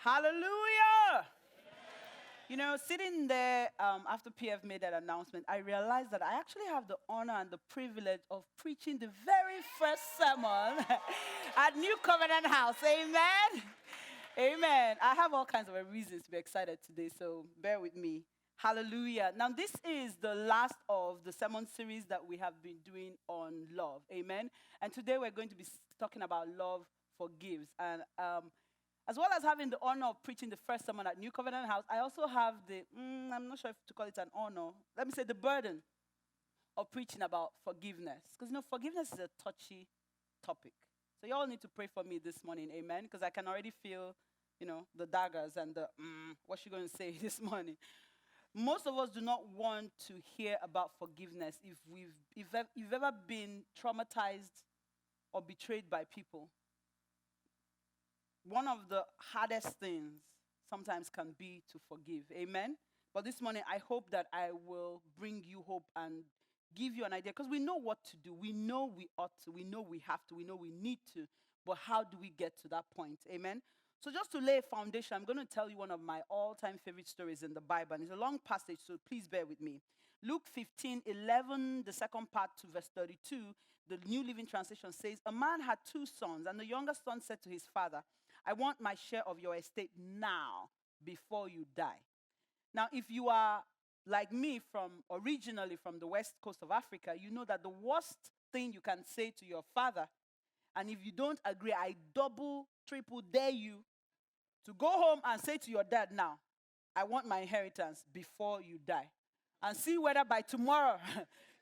Hallelujah. You know, sitting there after PF made that announcement, I realized that I actually have the honor and the privilege of preaching the very first sermon at New Covenant House. Amen. Amen. I have all kinds of reasons to be excited today, so bear with me. Hallelujah. Now, this is the last of the sermon series that we have been doing on love. Amen. And today we're going to be talking about love forgives. And as well as having the honor of preaching the first sermon at New Covenant House, I also have I'm not sure if to call it an honor, let me say the burden of preaching about forgiveness. Because, you know, forgiveness is a touchy topic. So you all need to pray for me this morning, amen? Because I can already feel, you know, the daggers and the, what's she going to say this morning? Most of us do not want to hear about forgiveness if you've ever been traumatized or betrayed by people. One of the hardest things sometimes can be to forgive. Amen? But this morning, I hope that I will bring you hope and give you an idea. Because we know what to do. We know we ought to. We know we have to. We know we need to. But how do we get to that point? Amen? So just to lay a foundation, I'm going to tell you one of my all-time favorite stories in the Bible. And it's a long passage, so please bear with me. Luke 15:11, the second part to verse 32, the New Living Translation says, a man had two sons, and the younger son said to his father, I want my share of your estate now before you die. Now, if you are like me originally from the west coast of Africa, you know that the worst thing you can say to your father, and if you don't agree, I double, triple dare you to go home and say to your dad now, I want my inheritance before you die. And see whether by tomorrow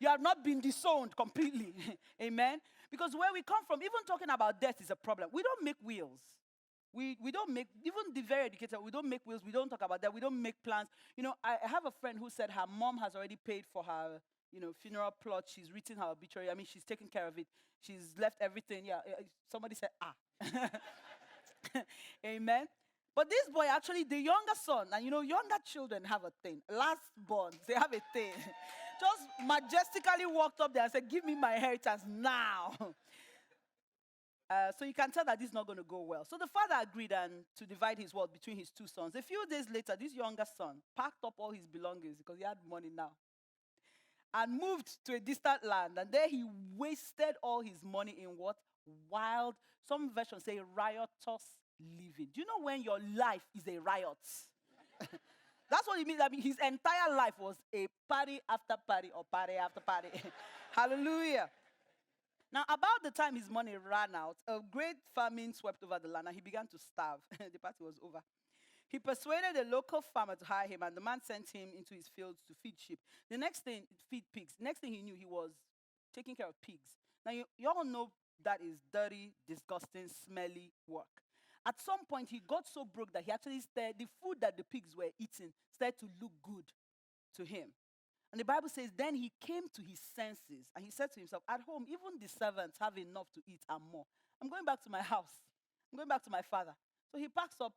you have not been disowned completely. Amen? Because where we come from, even talking about death is a problem. We don't make wills. We don't make, even the very educated, we don't make wills, we don't talk about that, we don't make plans. You know, I have a friend who said her mom has already paid for her, you know, funeral plot. She's written her obituary. I mean, she's taken care of it. She's left everything. Yeah, somebody said, Amen. But this boy, actually, the younger son, and you know, younger children have a thing. Last born, they have a thing. Just majestically walked up there and said, give me my inheritance now. So you can tell that this is not going to go well. So the father agreed to divide his wealth between his two sons. A few days later, this younger son packed up all his belongings because he had money now and moved to a distant land. And there he wasted all his money in what? Wild, some versions say riotous living. Do you know when your life is a riot? That's what it means. I mean, his entire life was a party after party or party after party. Hallelujah. Now, about the time his money ran out, a great famine swept over the land and he began to starve. The party was over. He persuaded a local farmer to hire him, and the man sent him into his fields to feed sheep. The next thing, feed pigs. Next thing he knew, he was taking care of pigs. Now, you all know that is dirty, disgusting, smelly work. At some point, he got so broke that he actually the food that the pigs were eating started to look good to him. And the Bible says, then he came to his senses and he said to himself, at home, even the servants have enough to eat and more. I'm going back to my house. I'm going back to my father. So he packs up,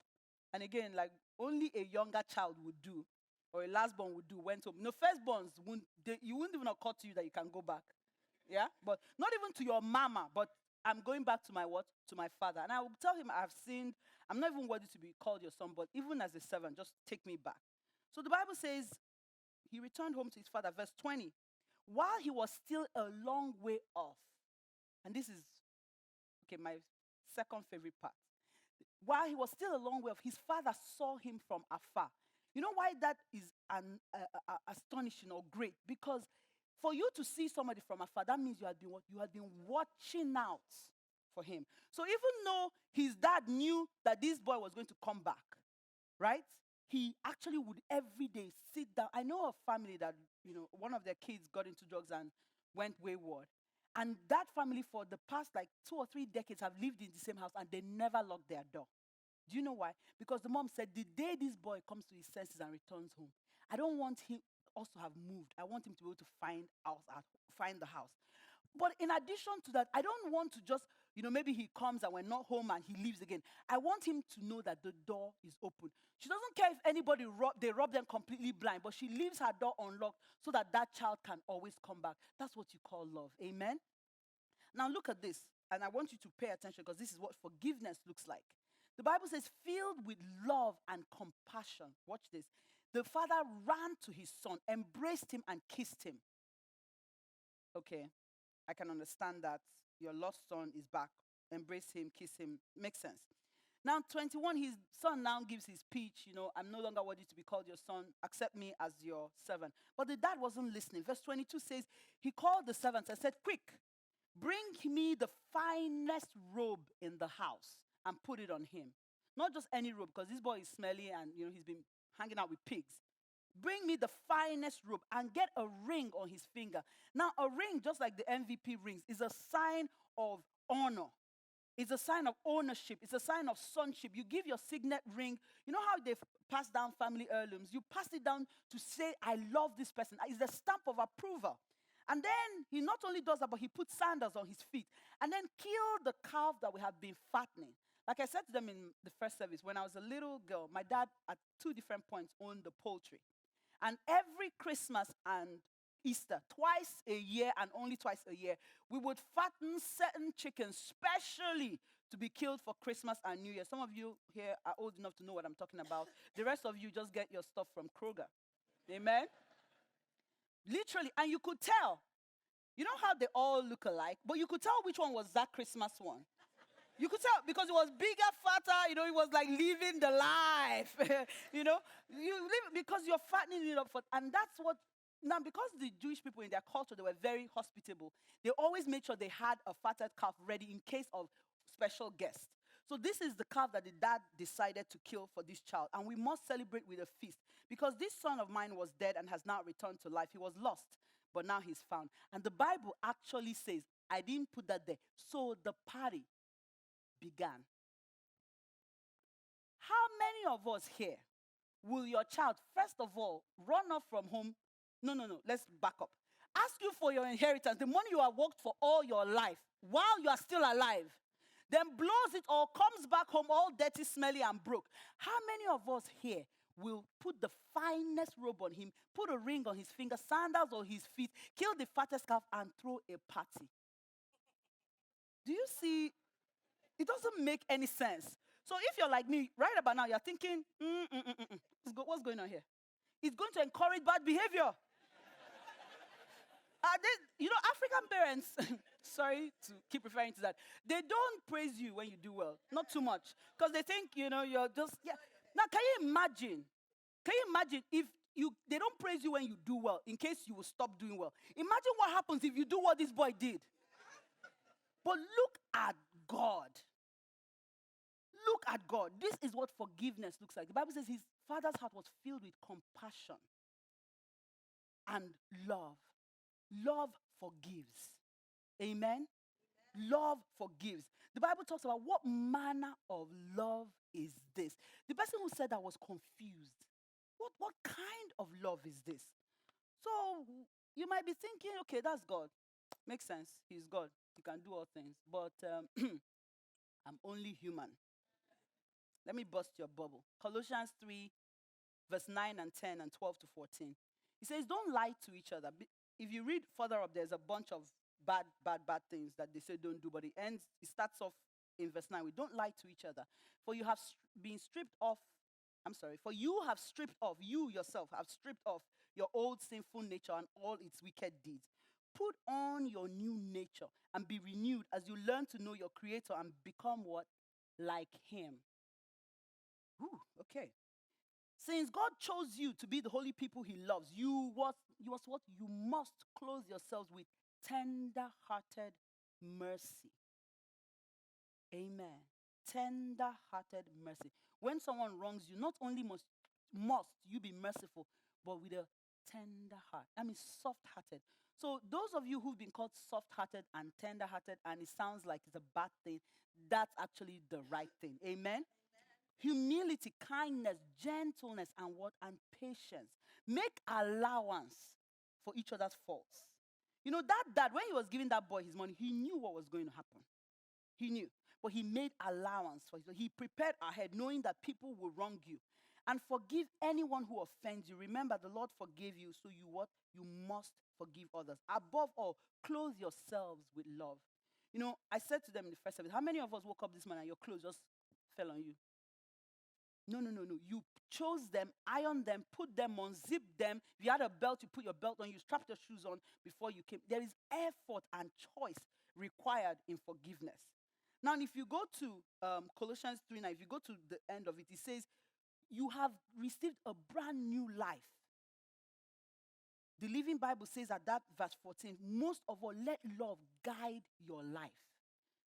and again, like only a younger child would do, or a lastborn would do, went home. No, firstborns, you wouldn't even occur to you that you can go back. Yeah? But not even to your mama, but I'm going back to my what? To my father. And I will tell him, I've sinned. I'm not even worthy to be called your son, but even as a servant, just take me back. So the Bible says, he returned home to his father, verse 20. While he was still a long way off, and this is, okay, my second favorite part. While he was still a long way off, his father saw him from afar. You know why that is astonishing or great? Because for you to see somebody from afar, that means you had been watching out for him. So even though his dad knew that this boy was going to come back, right? He actually would every day sit down. I know a family that, you know, one of their kids got into drugs and went wayward. And that family for the past like 2 or 3 decades have lived in the same house and they never locked their door. Do you know why? Because the mom said, the day this boy comes to his senses and returns home, I don't want him also have moved. I want him to be able to find the house. But in addition to that, I don't want to just, you know, maybe he comes and we're not home and he leaves again. I want him to know that the door is open. She doesn't care if anybody they rob them completely blind, but she leaves her door unlocked so that that child can always come back. That's what you call love. Amen? Now look at this, and I want you to pay attention because this is what forgiveness looks like. The Bible says, filled with love and compassion. Watch this. The father ran to his son, embraced him, and kissed him. Okay, I can understand that. Your lost son is back. Embrace him, kiss him. Makes sense. Now, 21, his son now gives his speech, I'm no longer worthy to be called your son. Accept me as your servant. But the dad wasn't listening. Verse 22 says, he called the servants and said, quick, bring me the finest robe in the house and put it on him. Not just any robe, because this boy is smelly and, he's been hanging out with pigs. Bring me the finest robe and get a ring on his finger. Now, a ring, just like the MVP rings, is a sign of honor. It's a sign of ownership. It's a sign of sonship. You give your signet ring. You know how they pass down family heirlooms? You pass it down to say, I love this person. It's the stamp of approval. And then he not only does that, but he puts sandals on his feet. And then kill the calf that we have been fattening. Like I said to them in the first service, when I was a little girl, my dad at 2 different points owned the poultry. And every Christmas and Easter, twice a year and only twice a year, we would fatten certain chickens specially to be killed for Christmas and New Year. Some of you here are old enough to know what I'm talking about. The rest of you just get your stuff from Kroger. Amen? Literally, and you could tell. You know how they all look alike, but you could tell which one was that Christmas one. You could tell because it was bigger, fatter, it was like living the life. you live because you're fattening it up for, and that's what, now because the Jewish people in their culture, they were very hospitable. They always made sure they had a fatted calf ready in case of special guests. So this is the calf that the dad decided to kill for this child. And we must celebrate with a feast because this son of mine was dead and has now returned to life. He was lost, but now he's found. And the Bible actually says, I didn't put that there. So the party began. How many of us here will your child, first of all, run off from home? No, let's back up. Ask you for your inheritance, the money you have worked for all your life, while you are still alive, then blows it all, comes back home all dirty, smelly, and broke. How many of us here will put the finest robe on him, put a ring on his finger, sandals on his feet, kill the fattest calf, and throw a party? Do you see? It doesn't make any sense. So if you're like me, right about now, you're thinking, what's going on here? It's going to encourage bad behavior. African parents, sorry to keep referring to that, they don't praise you when you do well. Not too much. Because they think, you're just, yeah. Now, can you imagine if they don't praise you when you do well, in case you will stop doing well? Imagine what happens if you do what this boy did. But look at God. Look at God. This is what forgiveness looks like. The Bible says his father's heart was filled with compassion and love. Love forgives. Amen? Love forgives. The Bible talks about what manner of love is this. The person who said that was confused. What kind of love is this? So you might be thinking, okay, that's God. Makes sense. He's God. He can do all things. But I'm only human. Let me bust your bubble. Colossians 3, verse 9 and 10 and 12 to 14. He says, don't lie to each other. If you read further up, there's a bunch of bad things that they say don't do, but it starts off in verse 9 with, don't lie to each other. For you have been stripped off, you yourself have stripped off your old sinful nature and all its wicked deeds. Put on your new nature and be renewed as you learn to know your Creator and become what? Like Him. Ooh, okay. Since God chose you to be the holy people He loves, you must clothe yourselves with tender-hearted mercy. Amen. Tender-hearted mercy. When someone wrongs you, not only must you be merciful, but with a tender heart. I mean, soft-hearted. So those of you who've been called soft-hearted and tender-hearted, and it sounds like it's a bad thing, that's actually the right thing. Amen? Humility, kindness, gentleness, and patience. Make allowance for each other's faults. That dad, when he was giving that boy his money, he knew what was going to happen. He knew. But he made allowance for it. He prepared ahead, knowing that people will wrong you. And forgive anyone who offends you. Remember, the Lord forgave you, so you must forgive others. Above all, clothe yourselves with love. I said to them in the first service, how many of us woke up this morning and your clothes just fell on you? No, no, no, no. You chose them, ironed them, put them on, zipped them. If you had a belt, you put your belt on, you strapped your shoes on before you came. There is effort and choice required in forgiveness. Now, if you go to Colossians 3 now, if you go to the end of it, it says, you have received a brand new life. The Living Bible says at that verse 14, most of all, let love guide your life.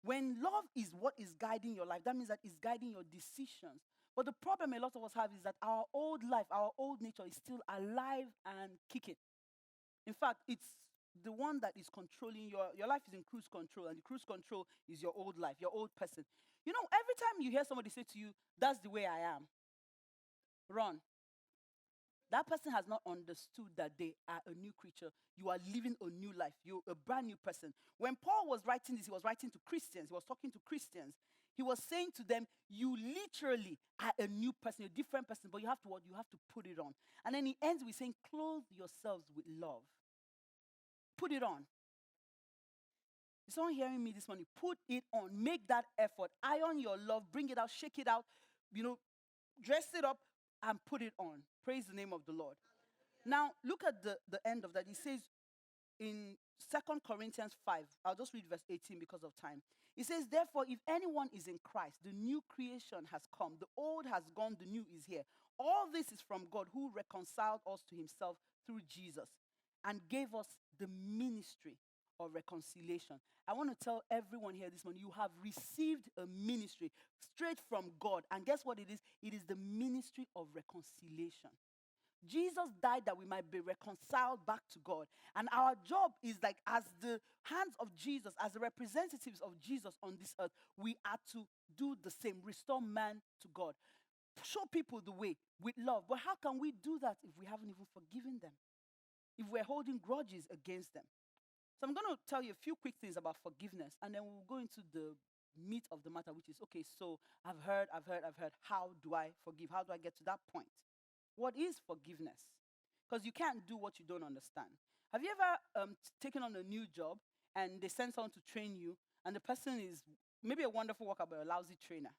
When love is what is guiding your life, that means that it's guiding your decisions. But the problem a lot of us have is that our old life, our old nature is still alive and kicking. In fact, it's the one that is controlling your life is in cruise control, and the cruise control is your old life, your old person. You know, every time you hear somebody say to you, that's the way I am, run. That person has not understood that they are a new creature. You are living a new life. You're a brand new person. When Paul was writing this, he was writing to Christians. He was talking to Christians. He was saying to them, you literally are a new person, a different person, but you have to what? You have to put it on. And then he ends with saying, clothe yourselves with love. Put it on. Is someone hearing me this morning? Put it on. Make that effort. Iron your love. Bring it out. Shake it out. Dress it up and put it on. Praise the name of the Lord. Now, look at the end of that. It says in 2 Corinthians 5, I'll just read verse 18 because of time. It says, therefore, if anyone is in Christ, the new creation has come. The old has gone, the new is here. All this is from God, who reconciled us to himself through Jesus and gave us the ministry of reconciliation. I want to tell everyone here this morning, you have received a ministry straight from God. And guess what it is? It is the ministry of reconciliation. Jesus died that we might be reconciled back to God. And our job is like, as the hands of Jesus, as the representatives of Jesus on this earth, we are to do the same, restore man to God. Show people the way with love. But how can we do that if we haven't even forgiven them? If we're holding grudges against them? So I'm going to tell you a few quick things about forgiveness, and then we'll go into the meat of the matter, which is, okay, so I've heard. How do I forgive? How do I get to that point? What is forgiveness? Because you can't do what you don't understand. Have you ever taken on a new job and they send someone to train you, and the person is maybe a wonderful worker but a lousy trainer?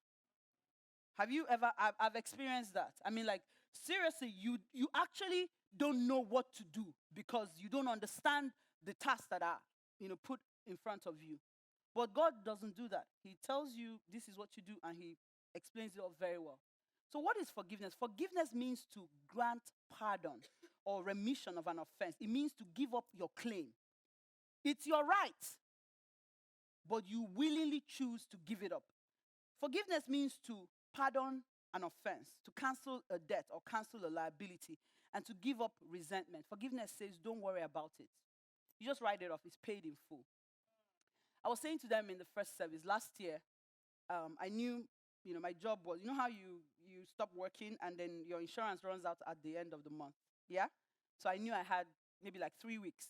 Have you ever? I've experienced that. I mean, like, seriously, you actually don't know what to do because you don't understand the tasks that are put in front of you. But God doesn't do that. He tells you this is what you do, and he explains it all very well. So what is forgiveness? Forgiveness means to grant pardon or remission of an offense. It means to give up your claim. It's your right, but you willingly choose to give it up. Forgiveness means to pardon an offense, to cancel a debt or cancel a liability, and to give up resentment. Forgiveness says, don't worry about it. You just write it off. It's paid in full. I was saying to them in the first service last year, I knew, my job was, how you stop working and then your insurance runs out at the end of the month. Yeah? So I knew I had maybe like 3 weeks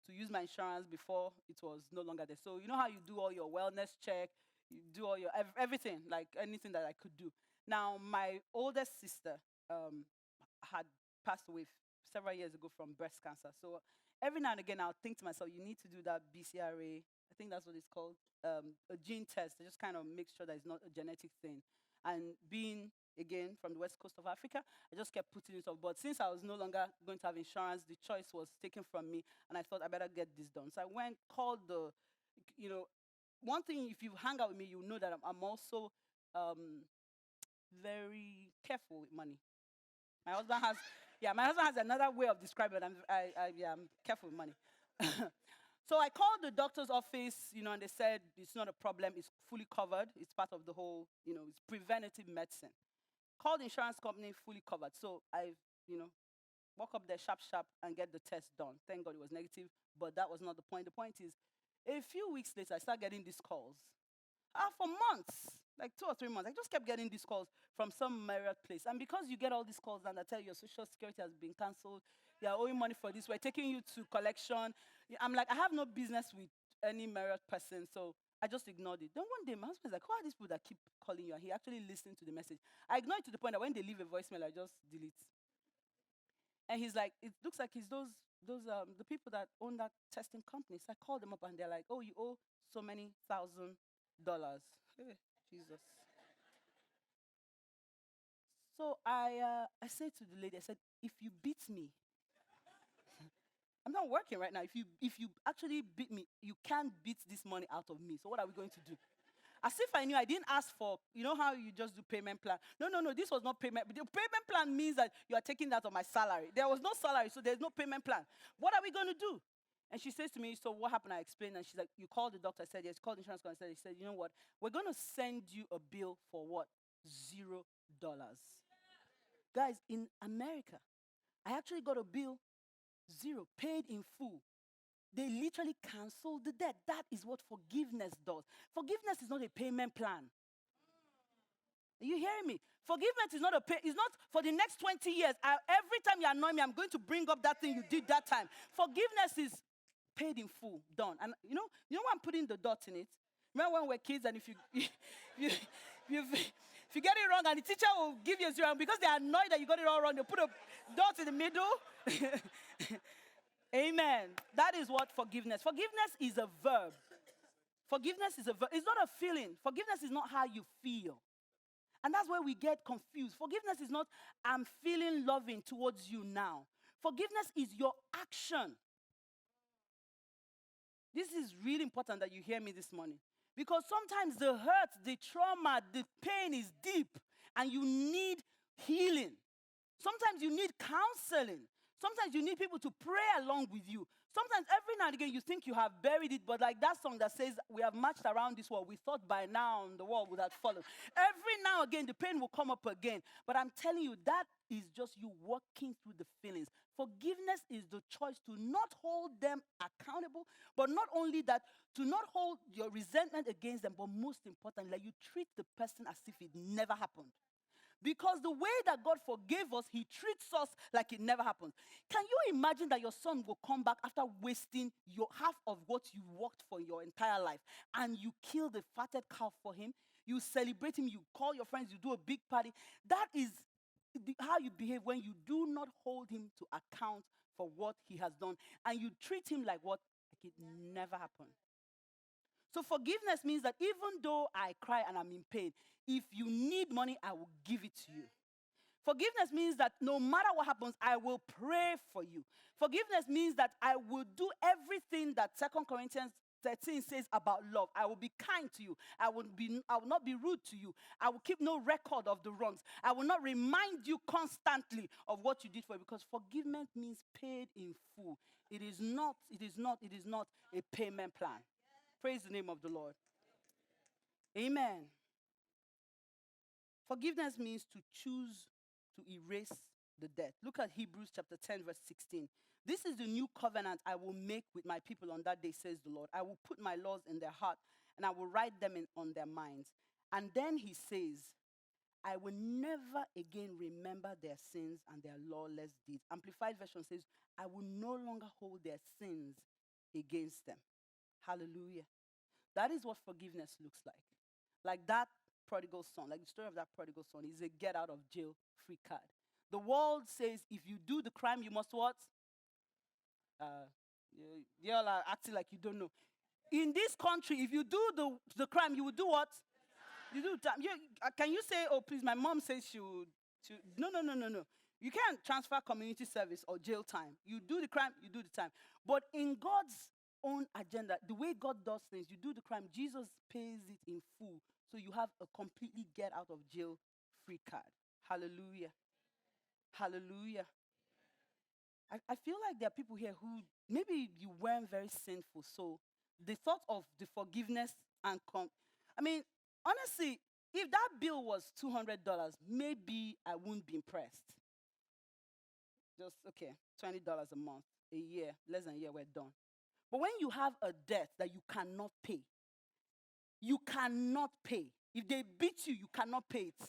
to use my insurance before it was no longer there. So you know how you do all your wellness check, you do all your everything, like anything that I could do. Now, my oldest sister had passed away several years ago from breast cancer. So every now and again, I'll think to myself, you need to do that BCRA. I think that's what it's called, a gene test to just kind of make sure that it's not a genetic thing. And being, again, from the west coast of Africa, I just kept putting it off. But since I was no longer going to have insurance, the choice was taken from me, and I thought I better get this done. So I went, called one thing, if you hang out with me, you know that I'm also very careful with money. My husband has another way of describing it. I'm careful with money. So I called the doctor's office, and they said it's not a problem. It's fully covered. It's part of the whole, it's preventative medicine. Called the insurance company, fully covered. So I, walk up there sharp and get the test done. Thank God it was negative, but that was not the point. The point is, a few weeks later, I started getting these calls. For months, like 2 or 3 months, I just kept getting these calls from some Marriott place. And because you get all these calls and I tell you your social security has been canceled, you are owing money for this, we're taking you to collection. I'm like, I have no business with any Marriott person, so I just ignored it. Then one day, my husband's like, who are these people that keep calling you? And he actually listened to the message. I ignored it to the point that when they leave a voicemail, I just delete. And he's like, it looks like it's the people that own that testing company. So I called them up and they're like, oh, you owe so many $1,000. Hey, Jesus. So I said to the lady, I said, if you beat me, I'm not working right now. If you actually beat me, you can't beat this money out of me. So what are we going to do? As if I knew. I didn't ask for, you know how you just do payment plan. No, no, no, this was not payment. The payment plan means that you are taking that of my salary. There was no salary, so there's no payment plan. What are we going to do? And she says to me, so what happened? I explained, and she's like, you called the doctor? I said, yes. Called the insurance company? He said, you know what? We're going to send you a bill for what? $0. Guys, in America, I actually got a bill, zero, paid in full. They literally canceled the debt. That is what forgiveness does. Forgiveness is not a payment plan. Are you hearing me? Forgiveness is not it's not for the next 20 years. Every time you annoy me, I'm going to bring up that thing you did that time. Forgiveness is paid in full, done. And you know why I'm putting the dot in it? Remember when we were kids and if you get it wrong and the teacher will give you a zero, and because they're annoyed that you got it all wrong, they put a dot in the middle. Amen. That is what forgiveness. Forgiveness is a verb. Forgiveness is a verb. It's not a feeling. Forgiveness is not how you feel. And that's where we get confused. Forgiveness is not, I'm feeling loving towards you now. Forgiveness is your action. This is really important that you hear me this morning. Because sometimes the hurt, the trauma, the pain is deep and you need healing. Sometimes you need counseling. Sometimes you need people to pray along with you. Sometimes every now and again you think you have buried it, but like that song that says, we have marched around this world. We thought by now the world would have fallen. Every now and again the pain will come up again. But I'm telling you, that is just you walking through the feelings. Forgiveness is the choice to not hold them accountable, but not only that, to not hold your resentment against them, but most importantly, like you treat the person as if it never happened. Because the way that God forgave us, he treats us like it never happened. Can you imagine that your son will come back after wasting your half of what you worked for your entire life, and you kill the fatted calf for him, you celebrate him, you call your friends, you do a big party? That is how you behave when you do not hold him to account for what he has done, and you treat him like what? Like it never happened. So forgiveness means that even though I cry and I'm in pain, if you need money, I will give it to you. Forgiveness means that no matter what happens, I will pray for you. Forgiveness means that I will do everything that 2 Corinthians 13 says about love. I will be kind to you. I will not be rude to you. I will keep no record of the wrongs. I will not remind you constantly of what you did for me, because forgiveness means paid in full. It is not a payment plan. Praise the name of the Lord. Amen. Forgiveness means to choose to erase the debt. Look at Hebrews chapter 10, verse 16. This is the new covenant I will make with my people on that day, says the Lord. I will put my laws in their heart and I will write them on their minds. And then he says, I will never again remember their sins and their lawless deeds. Amplified version says, I will no longer hold their sins against them. Hallelujah. That is what forgiveness looks like. Like that prodigal son, like the story of that prodigal son is a get out of jail free card. The world says if you do the crime, you must what? You're acting like you don't know. In this country, if you do the crime, you will do what? You do time. Can you say, oh, please, my mom says she would. No. You can't transfer community service or jail time. You do the crime, you do the time. But in God's own agenda, the way God does things, you do the crime, Jesus pays it in full. So you have a completely get out of jail free card. Hallelujah. Hallelujah. I feel like there are people here who maybe you weren't very sinful. So the thought of the forgiveness and honestly, if that bill was $200, maybe I wouldn't be impressed. Just, okay, $20 a month, a year, less than a year, we're done. But when you have a debt that you cannot pay, If they beat you, you cannot pay it.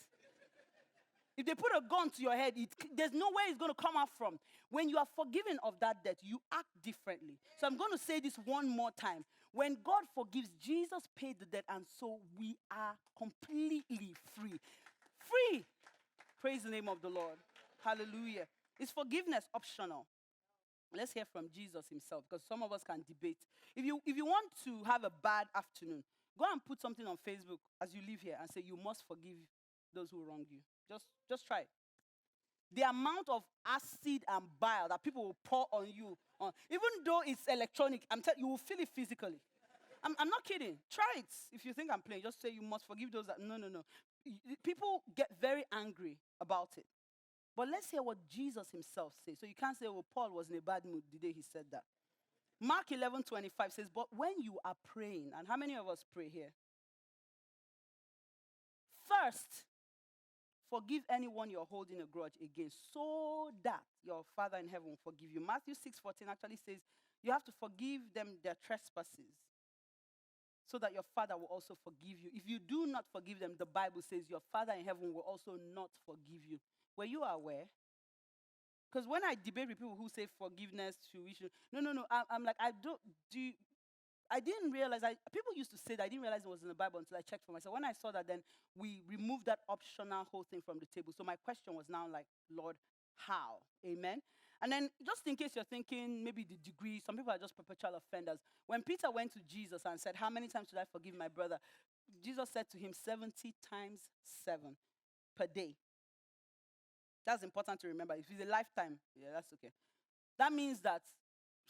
If they put a gun to your head, there's no way it's going to come out from. When you are forgiven of that debt, you act differently. So I'm going to say this one more time. When God forgives, Jesus paid the debt, and so we are completely free. Free. Praise the name of the Lord. Hallelujah. Is forgiveness optional? Let's hear from Jesus himself, because some of us can debate. If you want to have a bad afternoon, go and put something on Facebook as you leave here and say, you must forgive those who wrong you. Just try. the amount of acid and bile that people will pour on you, even though it's electronic, I'm telling you, will feel it physically. I'm not kidding. Try it. If you think I'm playing, just say you must forgive those that. No, no, no. People get very angry about it. But let's hear what Jesus himself says. So you can't say, oh, Paul was in a bad mood the day he said that. Mark 11:25 says, but when you are praying, and how many of us pray here? First, forgive anyone you're holding a grudge against, so that your Father in heaven will forgive you. Matthew 6:14 actually says, you have to forgive them their trespasses, so that your Father will also forgive you. If you do not forgive them, the Bible says your Father in heaven will also not forgive you. Were you aware? Because when I debate with people who say forgiveness, we should, no, I'm like, I didn't realize, people used to say that, I didn't realize it was in the Bible until I checked for myself. When I saw that, then we removed that optional whole thing from the table. So my question was now like, Lord, how? Amen? And then just in case you're thinking maybe the degree, some people are just perpetual offenders. When Peter went to Jesus and said, how many times should I forgive my brother? Jesus said to him, 70 times 7 per day. That's important to remember. If it's a lifetime, yeah, that's okay. That means that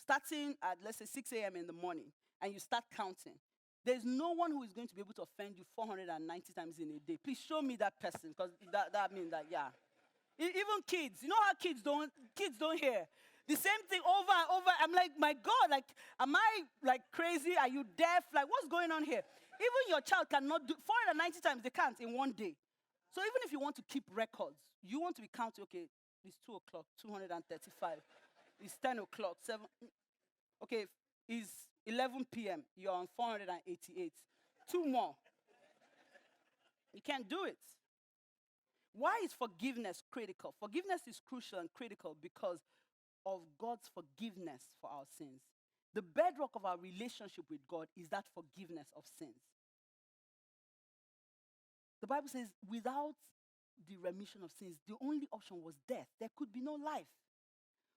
starting at, let's say, 6 a.m. in the morning, and you start counting, there's no one who is going to be able to offend you 490 times in a day. Please show me that person, because that means that, yeah. Even kids, you know how kids don't hear the same thing over and over. I'm like, my God, like, am I like crazy? Are you deaf? Like, what's going on here? Even your child cannot do 490 times. They can't in one day. So even if you want to keep records, you want to be counting. Okay, it's 2 o'clock, 235. It's 10 o'clock, 7. Okay, it's 11 p.m. You're on 488. 2 more. You can't do it. Why is forgiveness critical? Forgiveness is crucial and critical because of God's forgiveness for our sins. The bedrock of our relationship with God is that forgiveness of sins. The Bible says, without the remission of sins, the only option was death. There could be no life.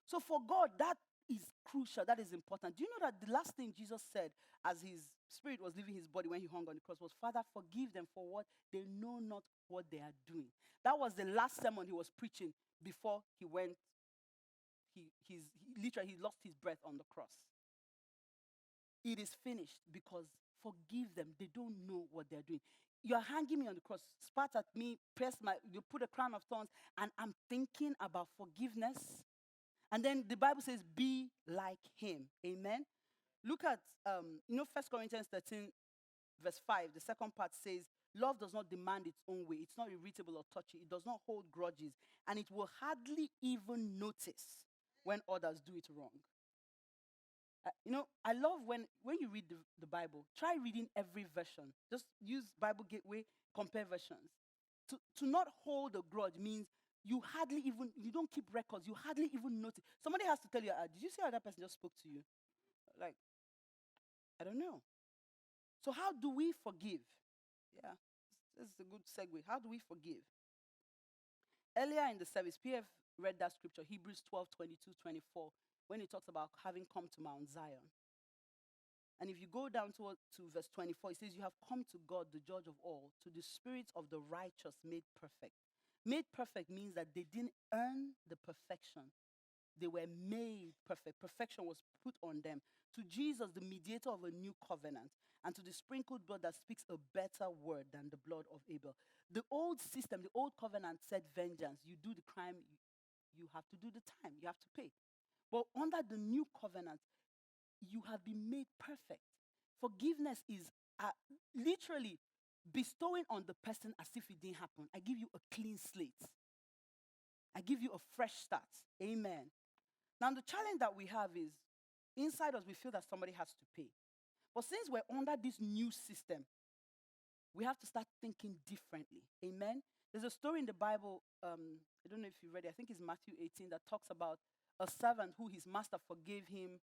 So for God, that is crucial. That is important. Do you know that the last thing Jesus said as his spirit was leaving his body when he hung on the cross was, Father, forgive them for what they know not what they are doing. That was the last sermon he was preaching before he went. He literally lost his breath on the cross. It is finished because forgive them. They don't know what they're doing. You're hanging me on the cross, spat at me, you put a crown of thorns, and I'm thinking about forgiveness. And then the Bible says, be like him. Amen. Look at, 1 Corinthians 13, verse 5. The second part says, love does not demand its own way. It's not irritable or touchy. It does not hold grudges. And it will hardly even notice when others do it wrong. I love when you read the Bible, try reading every version. Just use Bible Gateway, compare versions. To not hold a grudge means you don't keep records. You hardly even notice. Somebody has to tell you, did you see how that person just spoke to you? Like, I don't know. So how do we forgive? Yeah, this is a good segue. How do we forgive? Earlier in the service, PF read that scripture, Hebrews 12:22-24, when it talks about having come to Mount Zion. And if you go down to verse 24, it says, you have come to God, the judge of all, to the spirits of the righteous made perfect. Made perfect means that they didn't earn the perfection. They were made perfect. Perfection was put on them. To Jesus, the mediator of a new covenant, and to the sprinkled blood that speaks a better word than the blood of Abel. The old system, the old covenant said vengeance. You do the crime, you have to do the time. You have to pay. But under the new covenant, you have been made perfect. Forgiveness is literally bestowing on the person as if it didn't happen. I give you a clean slate. I give you a fresh start. Amen. Now, the challenge that we have is, inside us, we feel that somebody has to pay. But since we're under this new system, we have to start thinking differently. Amen. There's a story in the Bible, I don't know if you read it, I think it's Matthew 18, that talks about a servant who his master forgave him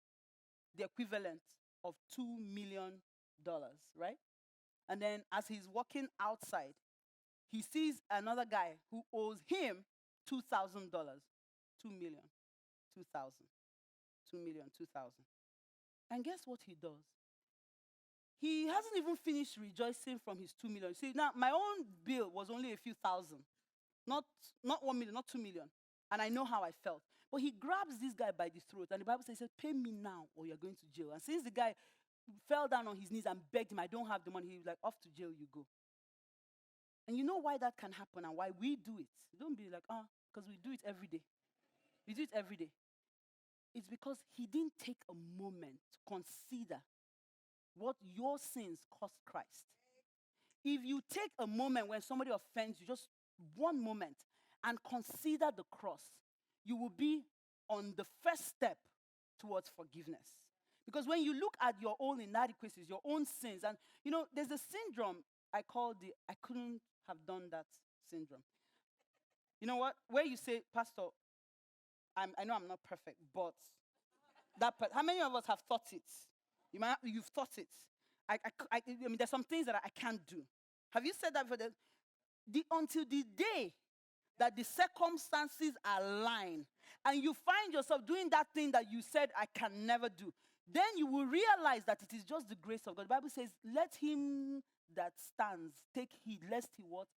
the equivalent of $2 million, right? And then as he's walking outside, he sees another guy who owes him $2,000. 2 million, 2,000. 2 million, 2,000. And guess what he does? He hasn't even finished rejoicing from his 2 million. See, now my own bill was only a few thousand. Not 1 million, not 2 million. And I know how I felt. But he grabs this guy by the throat, and the Bible says, pay me now or you're going to jail. And since the guy fell down on his knees and begged him, I don't have the money, he was like, off to jail you go. And you know why that can happen and why we do it. Don't be like, because we do it every day. We do it every day. It's because he didn't take a moment to consider what your sins cost Christ. If you take a moment when somebody offends you, just one moment, and consider the cross, you will be on the first step towards forgiveness. Because when you look at your own inadequacies, your own sins, and there's a syndrome I call I couldn't have done that syndrome. You know what? Where you say, Pastor, I know I'm not perfect, but how many of us have thought it? You've thought it. I mean, there's some things that I can't do. Have you said that for until the day that the circumstances align and you find yourself doing that thing that you said I can never do, then you will realize that it is just the grace of God. The Bible says, let him that stands take heed lest he what?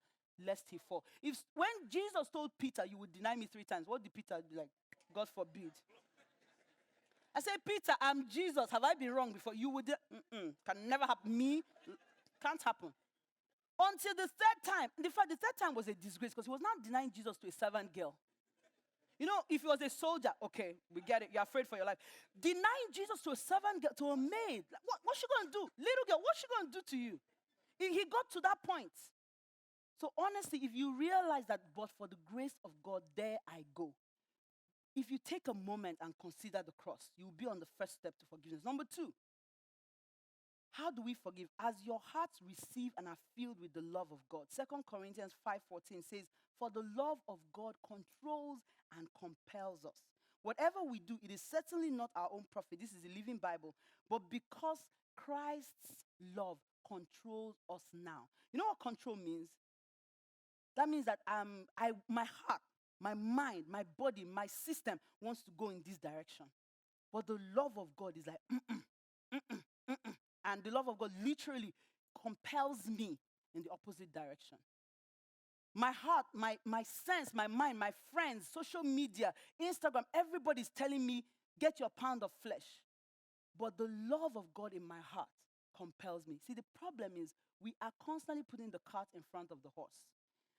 Lest he fall. When Jesus told Peter, you would deny me 3 times, what did Peter do? Like, God forbid. I said, Peter, I'm Jesus. Have I been wrong before? You would, can never happen. Me, can't happen. Until the third time. In fact, the third time was a disgrace because he was not denying Jesus to a servant girl. If he was a soldier, okay, we get it. You're afraid for your life. Denying Jesus to a servant girl, to a maid. What's she going to do? Little girl, what's she going to do to you? He got to that point. So honestly, if you realize that, but for the grace of God, there I go. If you take a moment and consider the cross, you'll be on the first step to forgiveness. Number 2, how do we forgive? As your hearts receive and are filled with the love of God. 2 Corinthians 5:14 says, for the love of God controls and compels us. Whatever we do, it is certainly not our own profit. This is the Living Bible. But because Christ's love controls us now. You know what control means? That means that my heart, my mind, my body, my system wants to go in this direction. But the love of God is like, and the love of God literally compels me in the opposite direction. My heart, my sense, my mind, my friends, social media, Instagram, everybody's telling me, get your pound of flesh. But the love of God in my heart compels me. See, the problem is we are constantly putting the cart in front of the horse.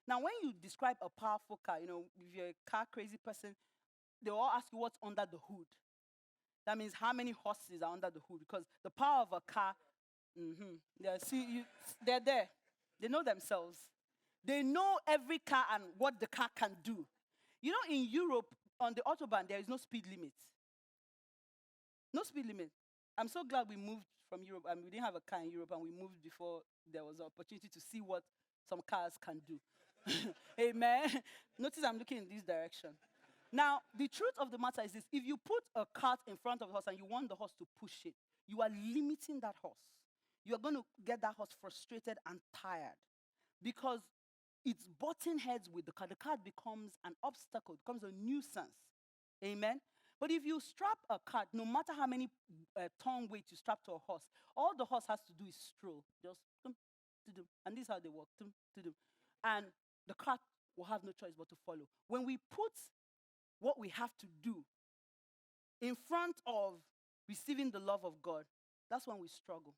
Now, when you describe a powerful car, if you're a car crazy person, they will all ask you what's under the hood. That means how many horses are under the hood. Because the power of a car, they're there. They know themselves. They know every car and what the car can do. In Europe, on the Autobahn, there is no speed limit. No speed limit. I'm so glad we moved from Europe, and we didn't have a car in Europe, and we moved before there was an opportunity to see what some cars can do. Amen. Notice I'm looking in this direction. Now, the truth of the matter is this. If you put a cart in front of the horse and you want the horse to push it, you are limiting that horse. You're going to get that horse frustrated and tired because it's butting heads with the car. The car becomes an obstacle, becomes a nuisance. Amen. But if you strap a cart, no matter how many ton weight you strap to a horse, all the horse has to do is stroll. Just, and this is how they walk. And the cart will have no choice but to follow. When we put what we have to do in front of receiving the love of God, that's when we struggle.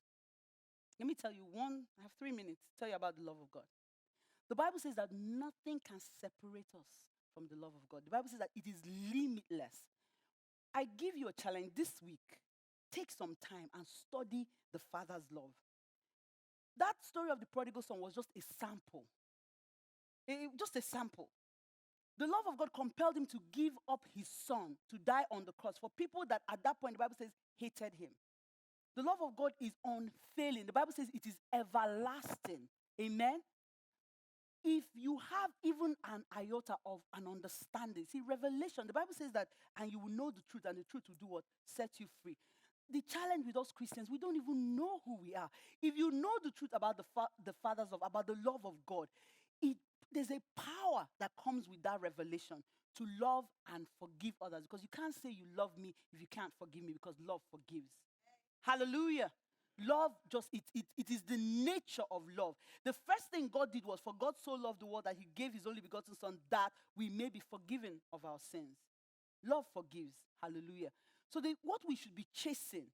Let me tell you I have 3 minutes to tell you about the love of God. The Bible says that nothing can separate us from the love of God. The Bible says that it is limitless. I give you a challenge this week. Take some time and study the Father's love. That story of the prodigal son was just a sample. Just a sample. The love of God compelled him to give up his son to die on the cross for people that at that point, the Bible says, hated him. The love of God is unfailing. The Bible says it is everlasting. Amen? If you have even an iota of an understanding, see, revelation, the Bible says that, and you will know the truth, and the truth will do what? Set you free. The challenge with us Christians, we don't even know who we are. If you know the truth about the Father's love, about the love of God, there's a power that comes with that revelation to love and forgive others. Because you can't say you love me if you can't forgive me, because love forgives. Hallelujah. Love just, it is the nature of love. The first thing God did was, for God so loved the world that he gave his only begotten son, that we may be forgiven of our sins. Love forgives. Hallelujah. So what we should be chasing,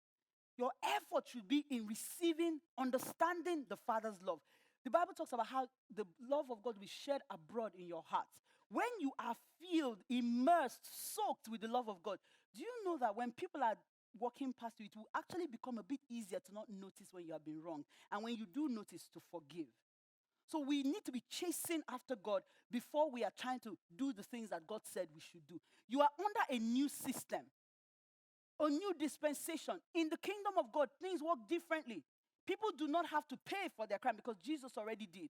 your effort should be in receiving, understanding the Father's love. The Bible talks about how the love of God will shed abroad in your heart. When you are filled, immersed, soaked with the love of God, do you know that when people are walking past you, it will actually become a bit easier to not notice when you have been wrong, and when you do notice, to forgive. So we need to be chasing after God before we are trying to do the things that God said we should do. You are under a new system, a new dispensation. In the kingdom of God, things work differently. People do not have to pay for their crime because Jesus already did.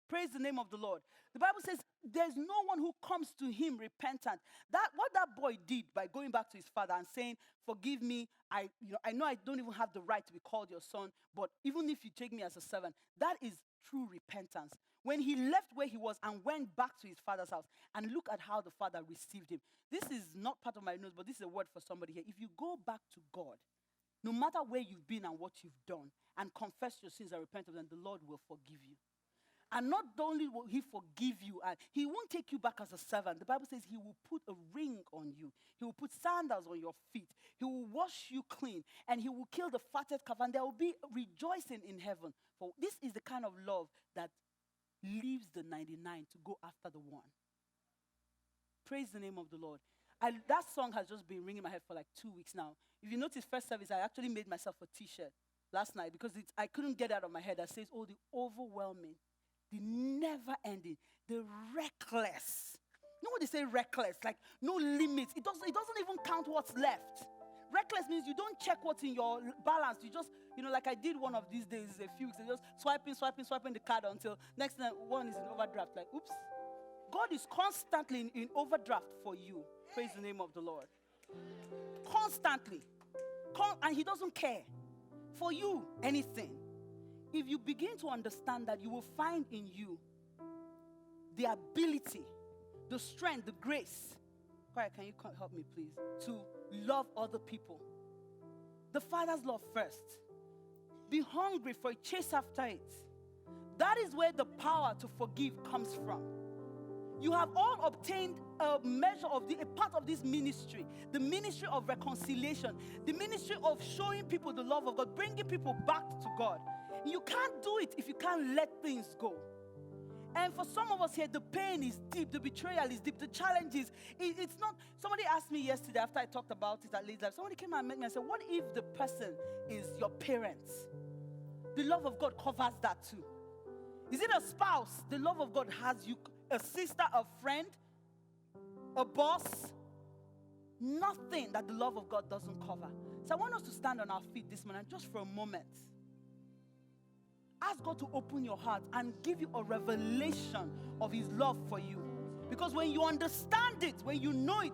Praise the name of the Lord. The Bible says there's no one who comes to him repentant. What that boy did by going back to his father and saying, forgive me, I know I don't even have the right to be called your son, but even if you take me as a servant, that is true repentance. When he left where he was and went back to his father's house, and look at how the father received him. This is not part of my notes, but this is a word for somebody here. If you go back to God, no matter where you've been and what you've done, and confess your sins and repent of them, the Lord will forgive you. And not only will he forgive you, and he won't take you back as a servant. The Bible says he will put a ring on you. He will put sandals on your feet. He will wash you clean, and he will kill the fatted calf, and there will be rejoicing in heaven. For this is the kind of love that leaves the 99 to go after the one. Praise the name of the Lord. That song has just been ringing in my head for like 2 weeks now. If you notice, first service, I actually made myself a t-shirt last night because I couldn't get it out of my head. That says, oh, the overwhelming, the never-ending, the reckless. You know what they say, reckless? Like no limits. It doesn't even count what's left. Reckless means you don't check what's in your balance. You just, like I did one of these days, a few weeks ago, just swiping the card until next time one is in overdraft. Like, oops. God is constantly in overdraft for you. Praise the name of the Lord. Constantly. And he doesn't care. For you, anything. If you begin to understand that, you will find in you the ability, the strength, the grace. Quiet, can you help me, please? To love other people. The Father's love first. Be hungry for it, chase after it. That is where the power to forgive comes from. You have all obtained a measure of a part of this ministry, the ministry of reconciliation, the ministry of showing people the love of God, bringing people back to God. You can't do it if you can't let things go. And for some of us here, the pain is deep, the betrayal is deep, the challenge is, it's not. Somebody asked me yesterday after I talked about it at Late Life, somebody came and met me and said, what if the person is your parents? The love of God covers that too. Is it a spouse? The love of God has you. A sister, a friend, a boss, nothing that the love of God doesn't cover. So I want us to stand on our feet this morning just for a moment. Ask God to open your heart and give you a revelation of his love for you. Because when you understand it, when you know it,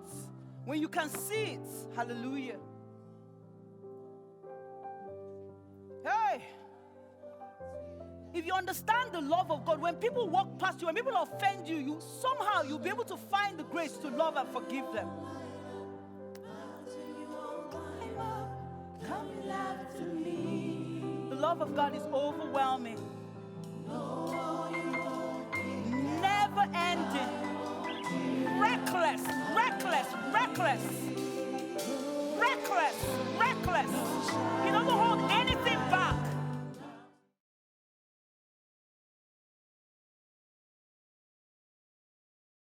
when you can see it, hallelujah. Hey! If you understand the love of God, when people walk past you, when people offend you, somehow you'll be able to find the grace to love and forgive them. The love of God is overwhelming, never ending, reckless. He doesn't hold anything back.